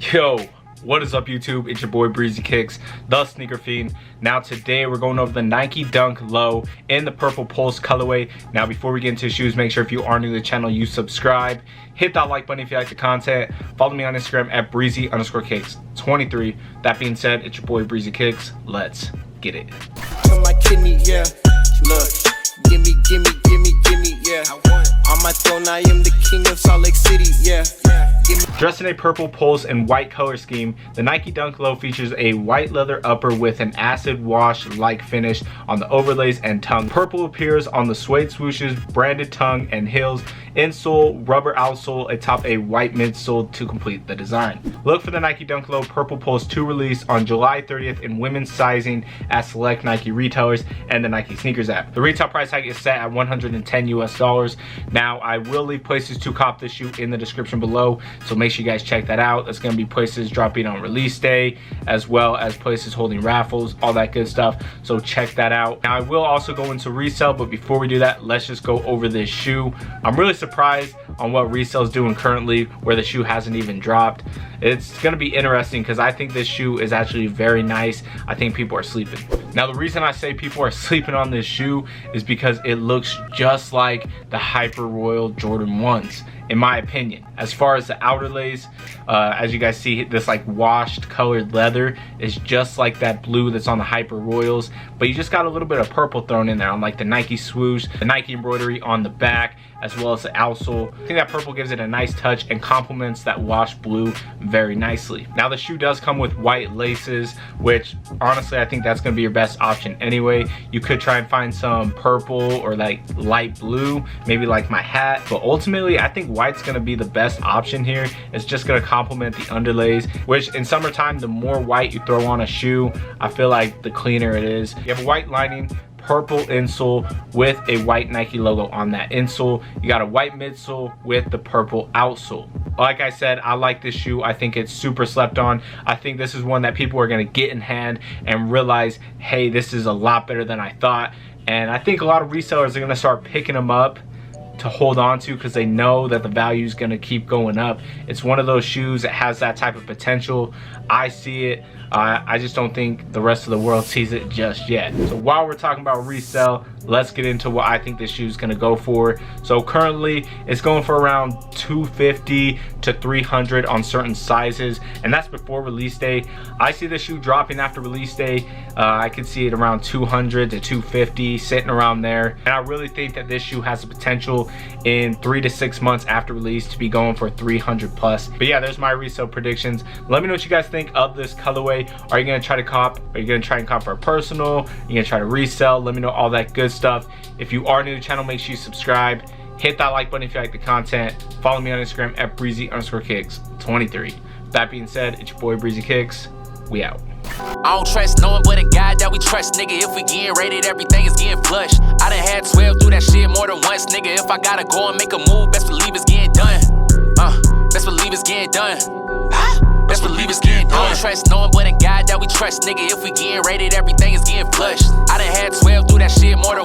Yo, what is up YouTube? It's your boy Breezy Kicks, the sneaker fiend. Now today we're going over the Nike Dunk Low in the purple pulse colorway. Now before we get into shoes, make sure if you are new to the channel, you subscribe. Hit that like button if you like the content. Follow me on Instagram at breezy_kicks23. That being said, it's your boy Breezy Kicks. Let's get it. My kidney, yeah. Look, gimme, yeah. On my throne, I am the king of Salt Lake City, yeah. Dressed in a purple pulse and white color scheme, the Nike Dunk Low features a white leather upper with an acid wash-like finish on the overlays and tongue. Purple appears on the suede swooshes, branded tongue and heels, insole, rubber outsole atop a white midsole to complete the design. Look for the Nike Dunk Low Purple Pulse 2 release on July 30th in women's sizing at select Nike retailers and the Nike Sneakers app. The retail price tag is set at $110 US. Now, I will leave places to cop this shoe in the description below, so make sure you guys check that out. There's going to be places dropping on release day, as well as places holding raffles, all that good stuff, so check that out. Now, I will also go into resale, but before we do that, let's just go over this shoe. I'm really surprised on what resale is doing currently, where the shoe hasn't even dropped. It's going to be interesting because I think this shoe is actually very nice. I think people are sleeping. Now, the reason I say people are sleeping on this shoe is because it looks just like the Hyper Royal Jordan 1s, in my opinion. As far as the outer lays, as you guys see, this like washed colored leather is just like that blue that's on the Hyper Royals, but you just got a little bit of purple thrown in there on like the Nike swoosh, the Nike embroidery on the back, as well as the outsole. I think that purple gives it a nice touch and complements that washed blue very nicely. Now, the shoe does come with white laces, which honestly I think that's going to be your best option anyway. You could try and find some purple or like light blue, maybe like my hat, but ultimately I think white's going to be the best option here. It's just going to complement the underlays, which in summertime, the more white you throw on a shoe, I feel like the cleaner it is. You have a white lining, purple insole with a white Nike logo on that insole. You got a white midsole with the purple outsole. Like I said, I like this shoe. I think it's super slept on. I think this is one that people are going to get in hand and realize, hey, this is a lot better than I thought. And I think a lot of resellers are going to start picking them up to hold on to because they know that the value is going to keep going up. It's one of those shoes that has that type of potential. I see it. I just don't think the rest of the world sees it just yet. So while we're talking about resell, let's get into what I think this shoe is going to go for. So currently it's going for around $250 to $300 on certain sizes, and that's before release day. I see the shoe dropping after release day. I could see it around $200 to $250, sitting around there. And I really think that this shoe has the potential in 3 to 6 months after release to be going for $300 plus. But yeah, there's my resale predictions. Let me know what you guys think of this colorway. Are you going to try to cop? Are you going to try and cop for a personal? Are you going to try to resell? Let me know all that good stuff. If you are new to the channel, make sure you subscribe. Hit that like button if you like the content. Follow me on Instagram at breezy_kicks23. That being said, it's your boy Breezy Kicks. We out. I don't trust no one but a God that we trust, nigga. If we getting rated, everything is getting flushed. I done had 12 do that shit more than once, nigga. If I gotta go and make a move, best believe it's getting done. Best believe it's getting done. Best believe it's getting done. I don't trust no one but a God that we trust, nigga. If we getting rated, everything is getting flushed. I done had 12 do that shit more than once.